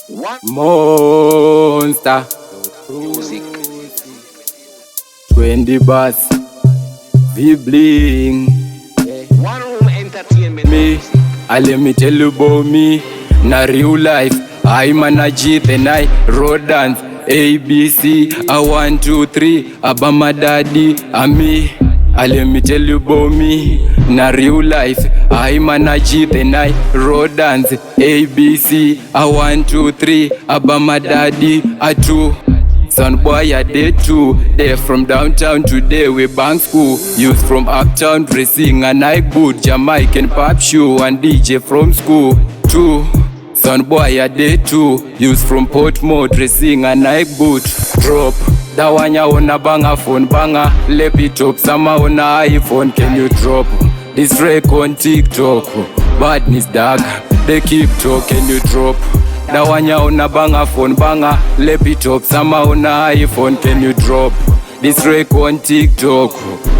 Monster music 20 bus V-bling One room entertainment. me, let me tell you about me. Na real life, I manage it and I road dance ABC, I 1, 2, 3, Abama daddy, and me. Let me tell you about me. Na real life, I manage it and I road dance ABC, I 1, 2, 3, Abama daddy, I 2. Son boy I did too. They from downtown today we bank school. Youth from uptown dressing a Nike boot, Jamaican pop shoe and DJ from school too. Son boy I did too. Youth from Portmore dressing a Nike boot. Drop Dawanya ona banga phone banga. Laptop sama ona iPhone, can you drop this rake on TikTok? Badness dog, they keep talking, you drop Dawanya una banga phone banga. Laptop sama una iPhone, can you drop this rake on TikTok?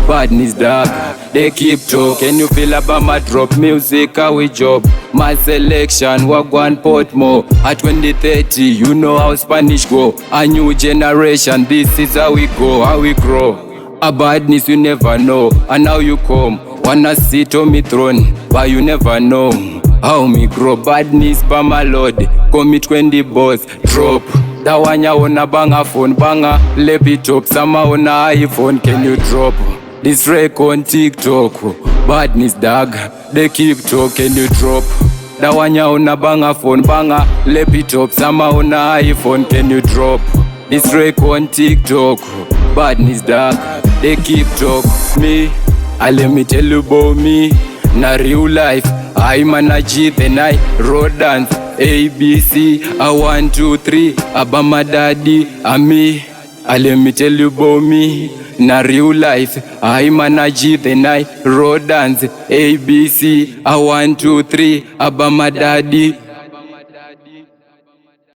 Badness dog, they keep talk. Can you feel Abama drop music how we job? My selection Wagwan Portmore at 2030, you know how Spanish go. A new generation, this is how we go, how we grow. A badness you never know, and now you come wanna sit on me throne, but you never know how me grow. Badness by my lord, come 20 boss, drop Dawanya ona banga phone banga. Laptop sama ona iPhone, can you drop this rake on TikTok? Badness dog, they keep talking, you drop Dawanya ona banga phone banga. Laptop sama ona iPhone, can you drop this rake on TikTok? Badness dog, they keep talk. Me, let me tell you about me. Na real life, I manage it and I road dance ABC, I 1, 2, 3, Abama daddy, and me. Let me tell you about me. Na real life, I manage it and I road dance ABC, I 1, 2, 3, Abama daddy,